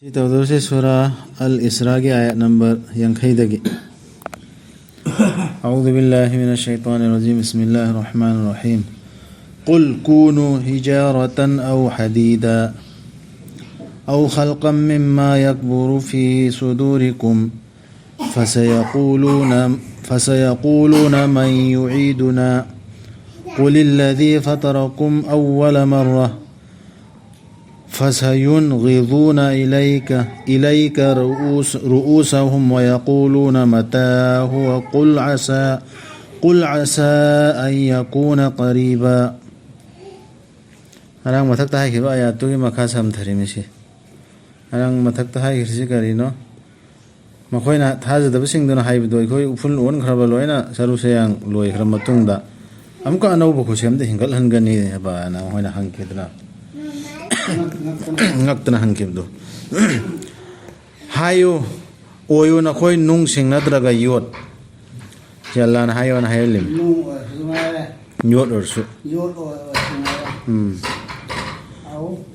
تودوسي سورة الإسراء آية نمبر ينخيدك. أعوذ بالله من الشيطان الرجيم. بسم الله الرحمن الرحيم. قل كونوا حجارة أو حديدا أو خلقا مما يكبر في صدوركم فسيقولون من يعيدنا قل الذي فطركم أول مرة فسينغضون إليك رؤوسهم ويقولون متى هو قل عسى أن يكون قريبا. أرang mathak tahai khiba ayat tu ki makha samthari misi. Arang mathak tahai khirsi karino. Makhoina thajadaba singduna haibdo ikhoi uful on khraba loina saru sayang loi khram matungda amka anauba khusemda hingal hangani ba na hoina hangkidna ngakna hangkibdo hayo oyo na khoi nung sing nadraga yot jalan hayo na hayolim yot orsu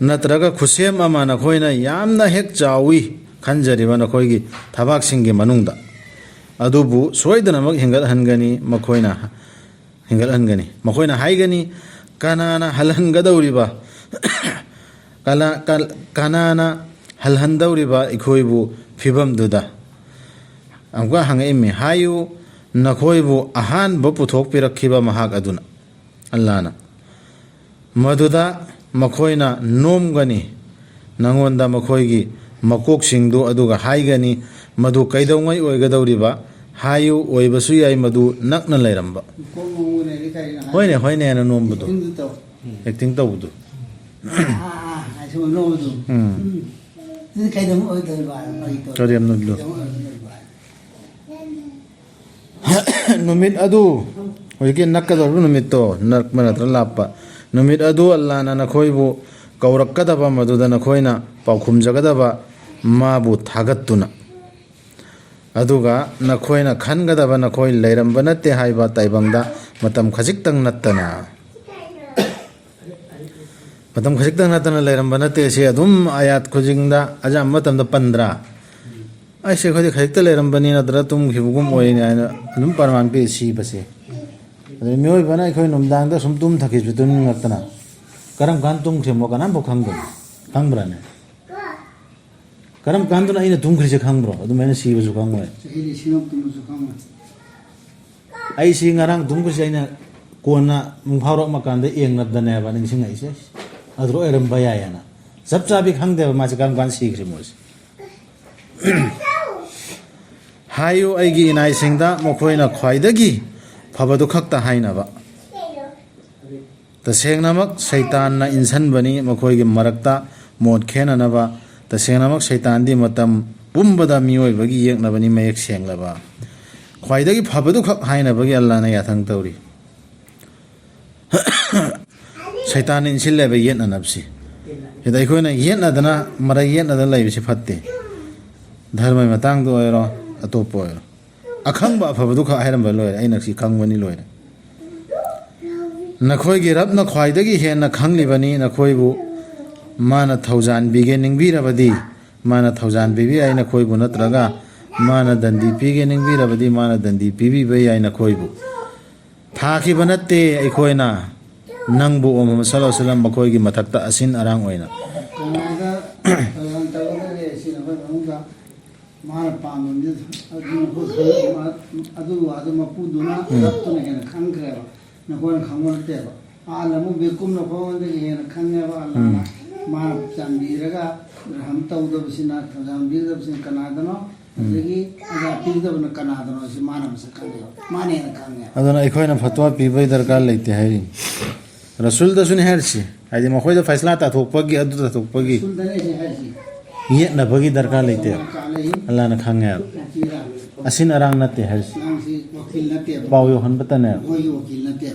natraga khusem ama na khoina yamna hek chawi khanjariba na khoigi thabak singgi manungda adubu soidana mak hingal hangani makhoina hingal hangani makhoina haigani kanana halhangadawriba kanana halhandawriba ikhoibu phibam duda amka hangaimi hayu nakhoibu ahan bo puthok pirakhiba mahak aduna allana maduda makhoina nomgani nangonda makhoigi makok singdu aduga haigani madu kaidongai oigadawriba hayu oibasu yai madu nakna lairamba hoine na nombudu acting tawbudu numit adu hoike nakadaru numito nakmanatra lappa numit adu Allah na nakhoibu kaurakadaba maduda nakhoina paukhumjagadaba mabu thagattuna aduga nakhoina khangadaba nakhoi leiramba natte haiba taibangda matam khajiktang nattana matam khajiktang nattana leiramba natte se adum ayat khujingda ajam matamda 15 ai se khodi khajikta leirambani nadra tum khibugum oine aina adum parman pe si base ade mioi bana khoi numdangda sum tum thaki jutun nattana karam kan tum khemo kanam bo khangdum khangbrane karam kan tuna ina tum khrise khangbro adum ena si basu khangwe ai si ngarang tum khrise ina kona mungpharo makanda engnadane ba ning singa ise adro eram bayayana sabcha bi khangde ma se kam kan si khrimos hayu aigi inai singda mokhoina khwaidagi phabadu khakta haina ba tasengnamak shaitan na insan bani mokhoigi marakta mod khena na ba tasengnamak shaitan di matam pumbada mioi bagi yekna bani mayek senglaba khwaidagi phabadu khak haina bagi Allah na yathang tawri shaitan insil lebe yetna napsi hidai khoina yetna dana mara yetna da laibisi phatte dharma matang do ero atopo ero akhangba phabadu khak hairamba loira aina si khangwani loira nakhoi rabna khwaidagi hena khanglibani nakhoibu mana thaujan bige ningbirabadi mana thaujan bibi aina khoibu natraga mana dandi pige ningbirabadi mana dandi bibi bai aina khoibu thaki banatte aikoina nangbu om sallallahu alaihi wasallam makhoigi mathakta asin arang oina mana pamandi adu mapuduna tuna hena khangreba nakon khamon teba alamu bekum nakon de hena khangeba alana ma chambiraga ram tawdabsina chambirabsina kanadano adagi aga pidabna kanadano si mana masa khangeba mane na khangeba adana ikhoina fatwa pibai darkar leite hairi rasul da suni hersi adi ma khoida faisla ta thokpagi adu ta thokpagi rasul da ne hersi ye na bagi darkar leite Allah na khangeba asin arang natte hersi wakil natte paw yo han batane wakil natte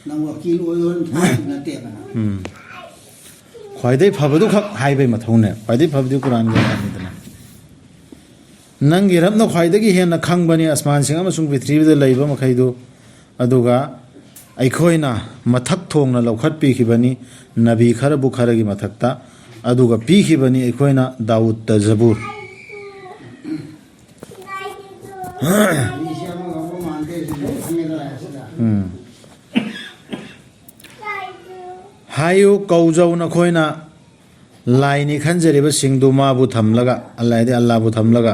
nang wakil oyon natte bana khwaidai phabadu khak haibai mathone khwaidai phabadu quran ga anidana nangi rabna khwaidagi hena khangbani asman sing amasung prithvi da leiba makhaidu aduga aikhoina mathak thongna lokhat pi khibani nabi kharabu kharagi mathakta ꯑꯗꯨꯒ ꯄꯤꯈꯤꯕꯅꯤ ꯑꯩꯈꯣꯏꯅ ꯗꯥꯎꯗꯇ ꯖꯕꯨꯔ ꯍꯥꯏꯌꯨ ꯀꯧꯖꯧ ꯅꯈꯣꯏꯅ ꯂꯥꯏꯅꯤ ꯈꯟꯖꯔꯤꯕꯁꯤꯡꯗꯨ ꯃꯥꯕꯨ ꯊꯝꯂꯒ ꯑꯜꯂꯥꯍꯕꯨ ꯊꯝꯂꯒ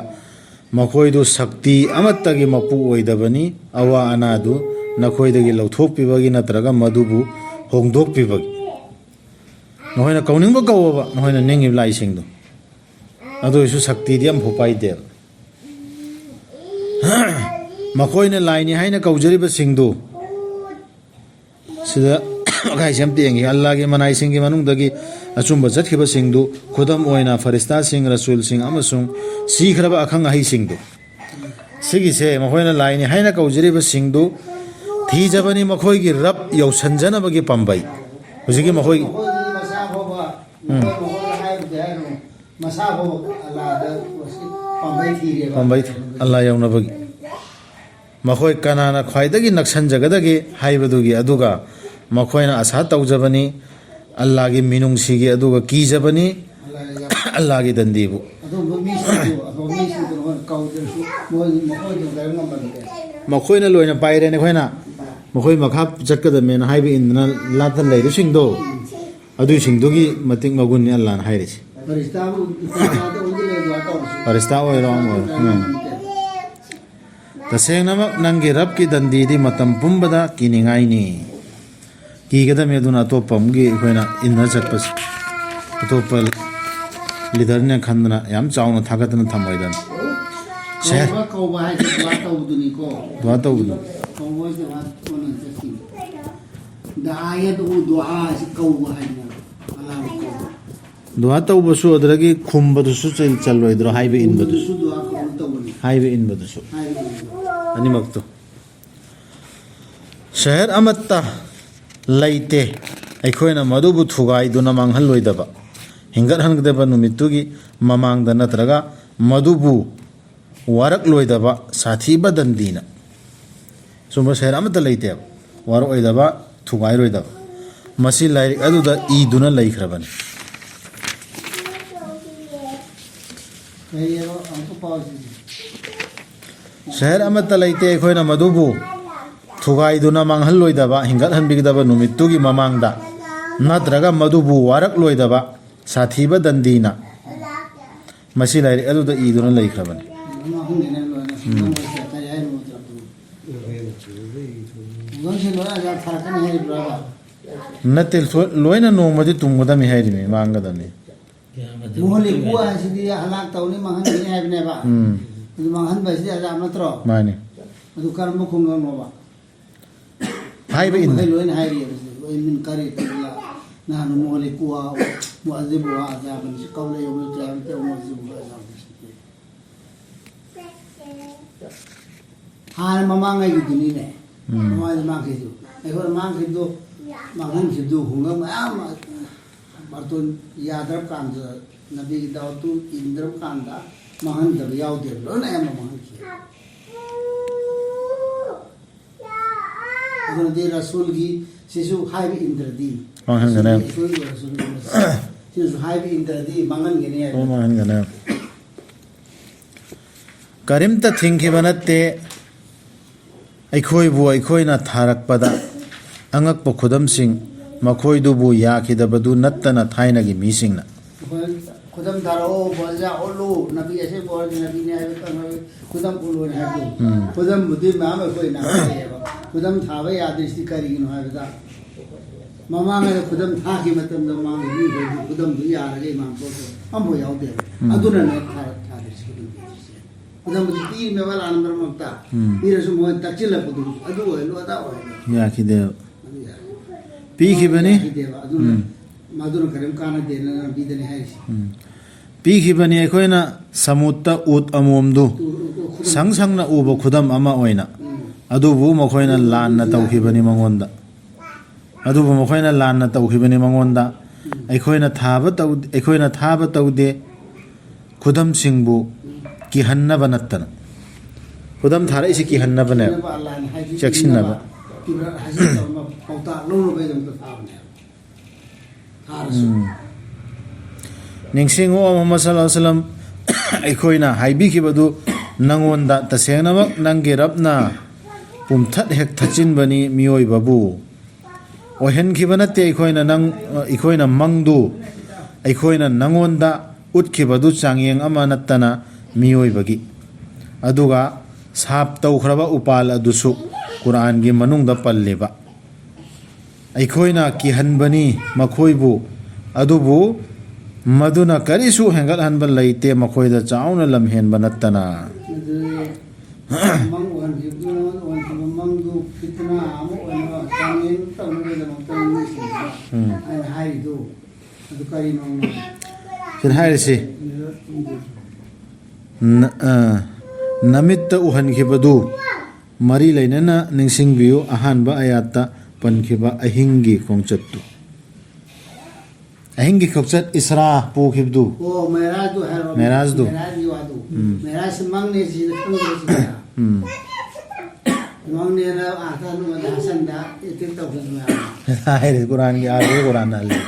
ꯃꯈꯣꯏꯗꯨ ꯁꯛꯇꯤ ꯑꯃꯠꯇꯒꯤ ꯃꯄꯨ ꯑꯣꯏꯗꯕꯅꯤ ꯑꯋꯥ ꯑꯅꯥꯗꯨ ꯅꯈꯣꯏꯗꯒꯤ ꯂꯧꯊꯣꯛꯄꯤꯕꯒꯤ ꯅꯠꯇ꯭ꯔꯒ ꯃꯗꯨꯕꯨ ꯍꯣꯡꯗꯣꯛꯄꯤꯕꯒꯤ ꯅꯈꯣꯏꯅ ꯀꯧꯅꯤꯡꯕ ꯀꯧꯋꯣꯕ ꯅꯈꯣꯏꯅ ꯅꯤꯡꯉꯤꯕ ꯂꯥꯏꯁꯤꯡꯗꯨ ꯑꯗꯨ ꯑꯣꯏꯔꯁꯨ ꯁꯛꯇꯤꯗꯤ ꯑꯃꯐꯥꯎ ꯄꯥꯏꯗꯦꯕ ꯃꯈꯣꯏꯅ ꯂꯥꯏꯅꯤ ꯍꯥꯏꯅ ꯀꯧꯖꯔꯤꯕꯁꯤꯡꯗꯨ ꯁꯤꯗ ꯃꯈꯥꯏꯁꯦ ꯑꯝꯇ ꯌꯦꯡꯉꯤ ꯑꯜꯂꯥꯍꯒꯤ ꯃꯅꯥꯏꯁꯤꯡꯒꯤ ꯃꯅꯨꯡꯗꯒꯤ ꯑꯆꯨꯝꯕ ꯆꯠꯈꯤꯕꯁꯤꯡꯗꯨ ꯈꯨꯗꯝ ꯑꯣꯏꯅ ꯐꯔꯤꯁꯇꯥꯁꯤꯡ ꯔꯁꯨꯜꯁꯤꯡ ꯑꯃꯁꯨꯡ ꯁꯤꯈ꯭ꯔꯕ ꯑꯈꯪ ꯑꯍꯩꯁꯤꯡꯗꯨ ꯁꯤꯒꯤꯁꯦ ꯃꯈꯣꯏꯅ ꯂꯥꯏꯅꯤ ꯍꯥꯏꯅ ꯀꯧꯖꯔꯤꯕꯁꯤꯡꯗꯨ ꯊꯤꯖꯕꯅꯤ ꯃꯈꯣꯏꯒꯤ ꯔꯕ ꯌꯧꯁꯟꯖꯅꯕꯒꯤ ꯄꯥꯝꯕꯩ ꯍꯧꯖꯤꯛꯀꯤ ꯃꯈꯣꯏ ꯄꯥꯝꯕꯩ ꯑꯜꯂꯥꯍ ꯌꯧꯅꯕꯒꯤ ꯃꯈꯣꯏ ꯀꯅꯥꯅ ꯈ꯭ꯋꯥꯏꯗꯒꯤ ꯅꯛꯁꯟꯖꯒꯗꯒꯦ ꯍꯥꯏꯕꯗꯨꯒꯤ ꯑꯗꯨꯒ ꯃꯈꯣꯏꯅ ꯑꯁꯥ ꯇꯧꯖꯕꯅꯤ ꯑꯜꯂꯥꯍꯒꯤ ꯃꯤꯅꯨꯡꯁꯤꯒꯤ ꯑꯗꯨꯒ ꯀꯤꯖꯕꯅꯤ ꯑꯜꯂꯥꯍꯒꯤ ꯗꯟꯗꯤꯕꯨ ꯃꯈꯣꯏꯅ ꯂꯣꯏꯅ ꯄꯥꯏꯔꯦꯅꯦ ꯑꯩꯈꯣꯏꯅ ꯃꯈꯣꯏ ꯃꯈꯥ ꯆꯠꯀꯗꯕꯅꯦꯅ ꯍꯥꯏꯕ ꯏꯟꯗꯅ ꯂꯥꯞꯇ ꯂꯩꯔꯤꯕꯁꯤꯡꯗꯣ ꯑꯗꯨꯁꯤꯡꯗꯨꯒꯤ ꯃꯇꯤꯛ ꯃꯒꯨꯟꯅꯤ ꯑꯜꯂꯥꯍꯅ ꯍꯥꯏꯔꯤꯁꯤ ꯐꯔꯤꯁꯇꯥ ꯑꯣꯏꯔꯣ ꯇꯁꯦꯡꯅꯃꯛ ꯅꯪꯒꯤ ꯔꯕꯀꯤ ꯗꯟꯗꯤꯗꯤ ꯃꯇꯝ ꯄꯨꯝꯕꯗ ꯀꯤꯅꯤꯡꯉꯥꯏꯅꯤ ꯀꯤꯒꯗꯕꯅꯤ ꯑꯗꯨꯅ ꯑꯇꯣꯞꯄ ꯑꯃꯒꯤ ꯑꯩꯈꯣꯏꯅ ꯏꯟꯅ ꯆꯠꯄꯁꯤ ꯑꯇꯣꯞꯄ ꯂꯤꯗꯔꯅ ꯈꯟꯗꯅ ꯌꯥꯝ ꯆꯥꯎꯅ ꯊꯥꯒꯠꯇꯅ ꯊꯝꯃꯣꯏꯗꯅ ꯗꯨꯋꯥ ꯇꯧꯕꯗꯨ ꯗꯨꯋꯥ ꯇꯧꯕꯁꯨ ꯑꯗꯨꯗꯒꯤ ꯈꯨꯝꯕꯗꯨꯁꯨ ꯆꯜꯂꯣꯏꯗ꯭ꯔꯣ ꯍꯥꯏꯕ ꯏꯟꯕꯗꯨꯁꯨ ꯑꯅꯤꯃꯛꯇꯣ ꯁꯍꯔ ꯑꯃꯠꯇ ꯂꯩꯇꯦ ꯑꯩꯈꯣꯏꯅ ꯃꯗꯨꯕꯨ ꯊꯨꯒꯥꯏꯗꯨꯅ ꯃꯥꯡꯍꯜꯂꯣꯏꯗꯕ ꯍꯤꯡꯒꯠꯍꯟꯒꯗꯕ ꯅꯨꯃꯤꯠꯇꯨꯒꯤ ꯃꯃꯥꯡꯗ ꯅꯠꯇ꯭ꯔꯒ ꯃꯗꯨꯕꯨ ꯋꯥꯔꯛꯂꯣꯏꯗꯕ ꯁꯥꯊꯤꯕ ꯗꯟꯗꯤꯅ ꯁꯨꯝꯕ ꯁꯍꯔ ꯑꯃꯠꯇ ꯂꯩꯇꯦꯕ ꯋꯥꯔꯛꯑꯣꯏꯗꯕ ꯊꯨꯒꯥꯏꯔꯣꯏꯗꯕ ꯃꯁꯤ ꯂꯥꯏꯔꯤꯛ ꯑꯗꯨꯗ ꯏꯗꯨꯅ ꯂꯩꯈ꯭ꯔꯕꯅꯤ ꯁꯍꯔ ꯑꯃꯠꯇ ꯂꯩꯇꯦ ꯑꯩꯈꯣꯏꯅ ꯃꯗꯨꯕꯨ ꯊꯨꯒꯥꯏꯗꯨꯅ ꯃꯥꯡꯍꯜꯂꯣꯏꯗꯕ ꯍꯤꯡꯒꯠꯍꯟꯕꯤꯒꯗꯕ ꯅꯨꯃꯤꯠꯇꯨꯒꯤ ꯃꯃꯥꯡꯗ ꯅꯠꯇ꯭ꯔꯒ ꯃꯗꯨꯕꯨ ꯋꯥꯔꯛꯂꯣꯏꯗꯕ ꯁꯥꯊꯤꯕ ꯗꯟꯗꯤꯅ ꯃꯁꯤ ꯂꯥꯏꯔꯤꯛ ꯑꯗꯨꯗ ꯏꯗꯨꯅ ꯂꯩꯈ꯭ꯔꯕꯅꯤ ꯅꯠꯇꯦ ꯂꯣꯏꯅ ꯅꯣꯡꯃꯗꯤ ꯇꯨꯝꯒꯗꯕꯅꯤ ꯍꯥꯏꯔꯤꯃꯤ ꯃꯥꯡꯒꯗꯕꯅꯤ ꯃꯥꯅꯤ هاي بإن نحن مهلكوها مؤذبها عذابا قبل يوم القيامة ومعذبها عذابا هاي ماما يجدني نه ماما ما كيدو أقول ما كيدو ما هم كيدو هم ما برضون يادرب كاندا نبي داوتو إندرب كاندا ما هم دب ياودير لون أيام ما هم كي أقول دي رسول كي سيسو هاي بإندردي ما هم كنام سيسو هاي بإندردي ما هم كنام ما هم كنام كريم تثينك بناتة أيكوي بو أيكوي نثارك بدا أنغك بخدم سين مكوي دو بو يا كده بدو نتنا ثاينا جي ميسيننا خدم دارو بوزا أولو نبي أشي بورد نبي نهاية خدم أولو نهاية خدم بدي ما هم كوي نهاية خدم ثابي يادرشتي كارينو هاي بدا ماما ماذا خدم ثاكي متم دم ماما يجي خدم دنيا على ما بوزو هم بو ياودي أدونا نثار ثارشتي خدم بدي تير ميوال أنبر مكتا بيرسو موه تكشيل بدو أدو هلو أدا هلو يا كده بيكي بني مادون كريم كانا دينا بيدني هايش بيكي بني أكوينا سموتا أوت أمومدو سانغ سانغنا أوبا خدم أما أوينا أدو بو مكوينا لاننا توكي بني مغوندا أدو بو مكوينا لاننا توكي بني مغوندا أكوينا ثابة تودي خدم سينبو كي هننا بنتنا خدم ثارا إيسي كي هننا بنا شكشنا با ningsingo Muhammad sallallahu alaihi wasallam aikoina haibikibadu nangonda tasengnamak nangi rabna pumthat hek thachin bani mioi babu ohen khibanate aikoina mangdu aikoina nangonda utkibadu changyeng ama nattana mioi bagi aduga sap tawkhraba upal adusu Quran gi manungda palleba aikoina ki hanbani makhoibu adubu maduna karisu hengal hanbal laite makhoida chauna lamhen banattana mang wan jibdu wan mang du kitna amu wan tamin tamu da mang ai hai du adu kari mang kin hairisi namitta uhan khibadu mari lainana ningsingbiu ahanba ayata pankhiba ahingi khongchattu ahingi khongchat isra pu khibdu o meraj du hai Meraj du. wadu meraj mang ne ji khang ji mang ne ra ata nu da hasan da itin taw ma hairi Quran gi are Quran ali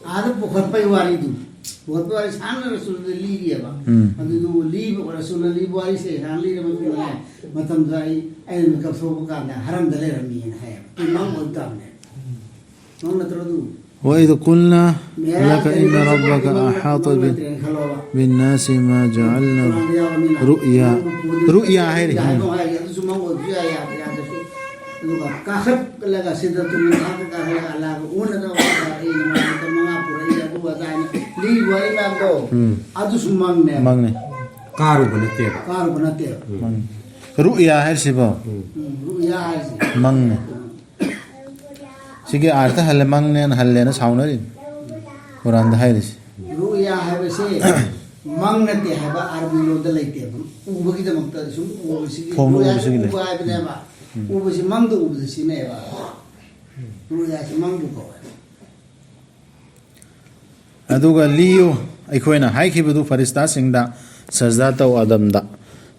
ada bukan pai wari du bukan pai wari sana rasul li dia ba adu du li ba rasul li wari se han li ma tu na matam dai ai me ka so ka na haram dale rami na hai imam bodam ne non na trodu وإذ قلنا لك إن ربك أحاط بالناس ما جعلنا رؤيا هيري kahap kalaga sida tu minta ka ala una da wa ina ma ta mga pura ida bu wa ta li wa ina do adu sumang ne karu banate رؤيا هير سيبو ya si مغني سيجي آرتا هل مغني هل لنا ساونا دين قرآن ده هيرس ru ya hai se mang na te hai ba arbi lo da lai te u ba ki da makta sum u si Phom u si le. u ba ne ba u ba si mang do u si ne ba ru ya si mang du ko aduga liyo aikoina haikibadu farista singda sajda taw adamda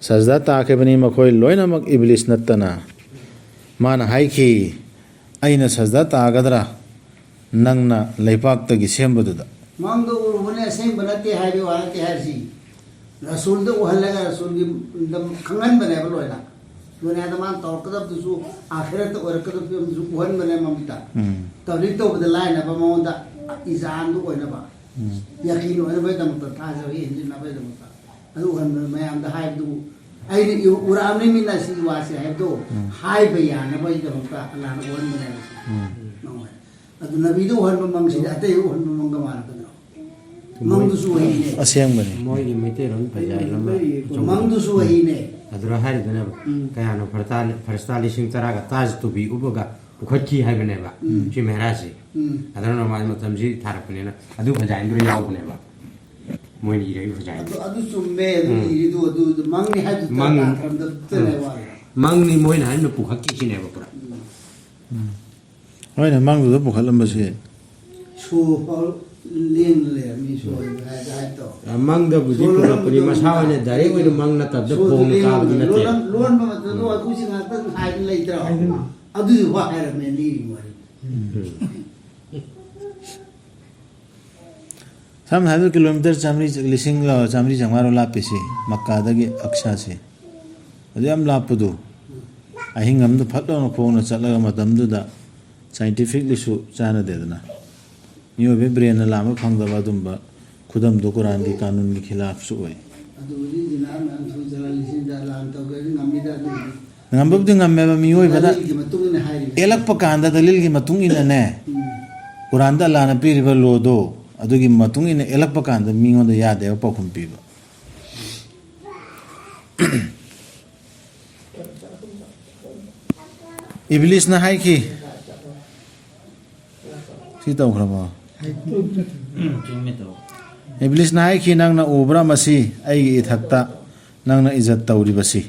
sajda ta kebani makoi loina mak iblis nattana mana haiki aina sajda ta gadra nangna leipak tagi sembaduda mang do u ne sem banate hai bi wa te hai si rasul do u halaga rasul gi dam khangan bane ba loina dunia da man tor kadab du su akhirat or kadab du su kuhan bane mamita tawli to badalai na ba mo da izan du oina ba yakin oina ba da mutta ta ja hi na ba da mutta adu han ma am da hai du ai ni uram ni min na si wa se hai do hai ba ya na ba da mutta ala na kuhan bane no adu nabi du han mang si ate yu han mang ga ma na mang du su hi ne asyang bani moi gi mete ron pajai lama mang du su hi ne adura hari dana kaya no farstali sing taraga taj to bi ubaga ukhachi hai bane ba chi mehraji adana no mai matam ji tharapne na adu pajai ndur yaw bane ba moi ni rai pajai adu sumbe adu mang ni hai du Mang. ta kam da tene wa mang ni moi na no pukhachi chi ne ba pura hoina mangdu pukhalambase so paul len le mi so hai to mang da buji pura puri masawa ne dare oi mang na tab da pong ka bi na te luan ba ma do aku sing ata hai le tra adu wa hai me li wa sam hadu kilometer chamri lising la chamri jangmaro la pesi makka dagi aksha se adu am la pudu ahingam du phatlo no phone chalaga matam du da scientifically su chana dedana niyo be brain la ma phangda ba dumba khudam du quran gi kanun gi khilaf su oi adu ri dina na so jala li sin da lan to ga ngami da du ngambab du ngamme ba mioi bada ki matung ne hai elak pakanda dalil gi matung ina ne quran da la na piri ba lo do adu gi matung ina elak pakanda mingon da yade ba pakhum pi ba iblis na hai ki si tau khraba iblis na hai ki nang na ubra masi ai gi ithakta nang na izat tauri basi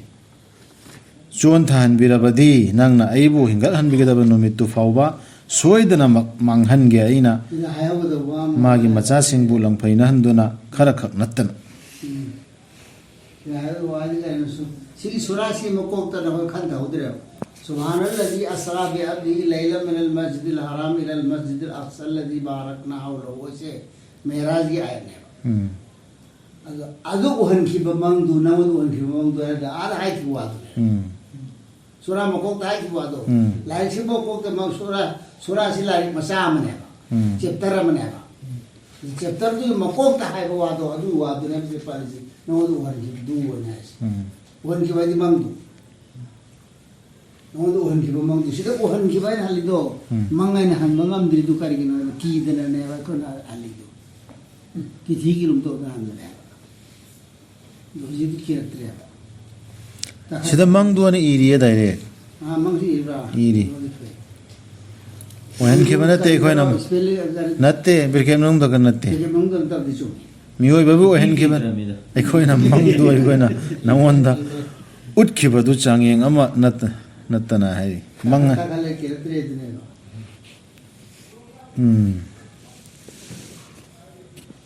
chon than birabadi nang na aibu hingal han bigada numit tu fauba soidana manghan ge aina ina hai wa da wa magi macha singbu langphaina handuna khara khak nattan ya wa ni ga no su si surasi mo ko ta na khan da udre سبحان الذي أسرى بعبده ليلا من المسجد الحرام إلى المسجد الأقصى الذي باركنا حوله وسه معراج آية أدو أهن كي بماندو نود أهن كي بماندو هذا على هاي كوادو سورة مكوك هاي كوادو لا يشبه مكوك ما سورة سلا مسامنه chapter mana ba chapter tu makok ta hai wado adu wado ne se palisi no do war ki du wona won ki bai mang du no do won ki mang du sida won ki bai hali do mangai na han mangam dri du kari no ki dena ne ba ko na hali do ki thi ki rum to na han ne do ji ki tre sida mang du ne iriya dai ne mang si ibra iri वहन के बना ते कोई ना नत्ते बिरकेम नंग तो करना ते मियोई बाबू वहन के बना कोई ना मंग दो कोई ना नवंदा उठ के बदु चांगिंग अमा नत्त ना है मंग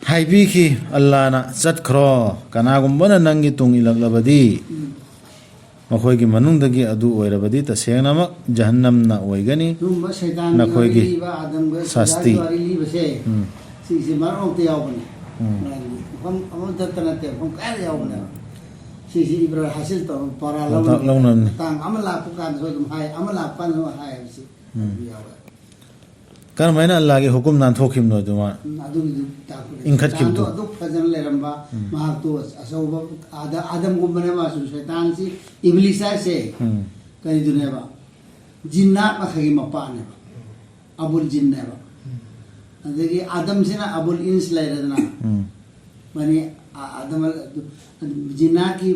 हाई भी की अल्लाह ना चट खरो कना गुम्बना नंगी तुंग इलक लबदी मखोई की मनुंग दगी अदु ओइरबदी तसेंगनमक जहन्नम ना ओइगनी नखोई की शास्ति सिसे मारो ते यावने हम दत्तना ते हम काय यावने सिसे इब्रा हासिल तो परा लौनम तांग अमला पुकान सोय तुम हाय अमला पान हो हाय सि कर मैंने अल्लाह के हुक्म ना थोखिम नो दुमा इंखत किब दो अदु फजन लेरंबा मा तो असौब आदम को बने मा शैतान सी इब्लिस से कई दुनिया बा जिन्नात मा खगी मपा ने अबुल जिन्ना बा अदगी आदम से ना अबुल इंस लेरना माने आदम जिन्ना की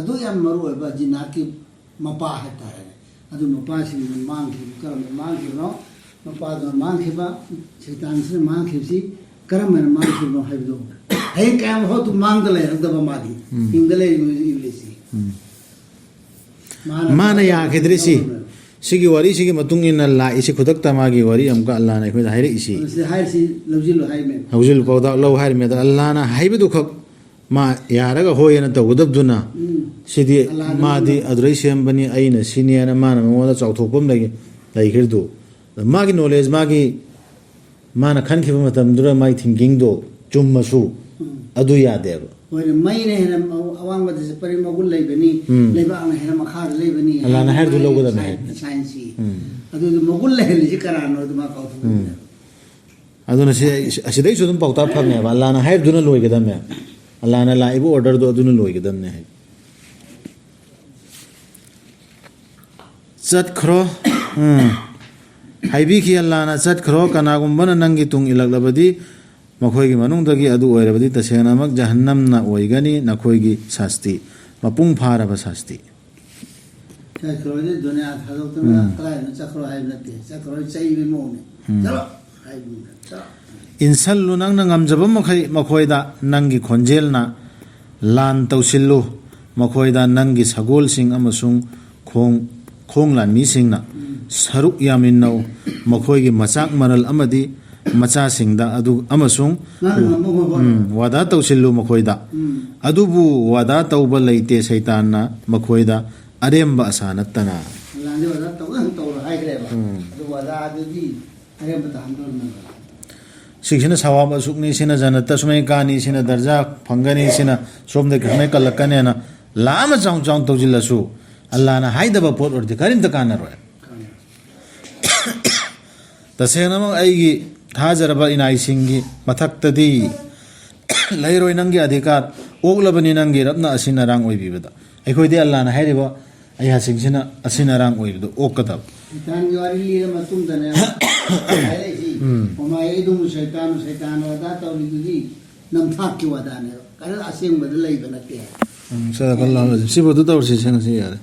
अदु या मरु बा जिन्ना की मपा है तारे अदु मपा से मांग की कर मांग की नो मपादो मांग खिबा शैतान से मांग खिबसी करम में मांग खिबो हाइबदो हे काम हो तू मांग दले रदबा मादी इंगले इब्लिसी माना या खेद्रिसी सिगी वारी सिगी मतुंग इन ला इसी खुदक तमागी वारी हमका अल्लाह ने खोदा हाइरे इसी से हाइर सी लवजिल हाइ में हौजिल पौदा लव हाइर में अल्लाह ना हाइबदु खक मा यारगा होयना तगदब दुना सिदी मादी अद्रै सेमबनी आइना सिनियना माना मोदा चौथोपम लगे लाइखिरदो मागी नॉलेज मागी माना खन खिब मतम दुरा माई थिंकिंग दो चुम्मसु अदु यादेब होय मैने हेन अवांग बद से परि मगुल लेबनी लेबा ang हेन मखार लेबनी अल्लाह ना हर दु लोगो द साइंस अदु मगुल लेहली जी करानो दुमा काउ अदु न सिदै सुदम पौता फगने अल्लाह ना हर दुना लोइगदम है अल्लाह ना लाइबो ऑर्डर दो अदुना लोइगदम ने है चट खरो हाइबी की अल्लाह ना चट खरो कनागुम्बन नंगी तुंग इलगलबदी मखोई की मनुंग दगी अदु ओइरबदी तसेंगनमक जहन्नम ना ओइगनी नखोई की शास्ति मपुंग फारब शास्ति चक्रो जे दुनिया थादो त मैं क्राय न चक्रो हाइब नते चक्रो चई बे मोने चलो हाइब चलो इंसल लुनंग नंगम जब मखोइदा नंगी खोंजेल ना लान तौसिल्लु मखोइदा नंगी सगोल सिंग अमसुंग खोंग लानमी सिंग ना सरुक यामिन्नौ मखोइगी मचाक मरल अमदी मचा सिंगदा अदु अमसुंग वादा तौसिल्लु मखोइदा अदुबु वादा तौबा लैते शैतानना मखोइदा अरेम्बा असानत्तना लांदे वादा तौ हाइग्रेबा अदु वादा अदुदी अरेम्बा तांदोन सिखिना सवाब असुकनी सिना जनता सुमै कानी सिना दर्जा फंगनी सिना सोमदे खमै कलकनेना लामा चाउ चाउ तौजिल्लसु अल्लाह ना हाइदबा पोट ओरदे करिम त कानरोय तसेंगनम आइगी थाजरबा इनाइसिंगी मथक्तदी लैरोय नंगी अधिकार ओगलबनी नंगी रत्ना असिना रांग ओइबिबदा अखोइदे अल्लाह ना हाइरिबा अया सिंगसिना असिना रांग ओइबदो ओकदब शैतान वारी लीर मतुम दने हाइलेसी ओमाय इदुम शैतान वादा तौलिदुदी नमथाक की वादा ने कर असिंग बद लैबनते सदकल्लाहु अलैहि सिबदु तौरसि सेंगसि यार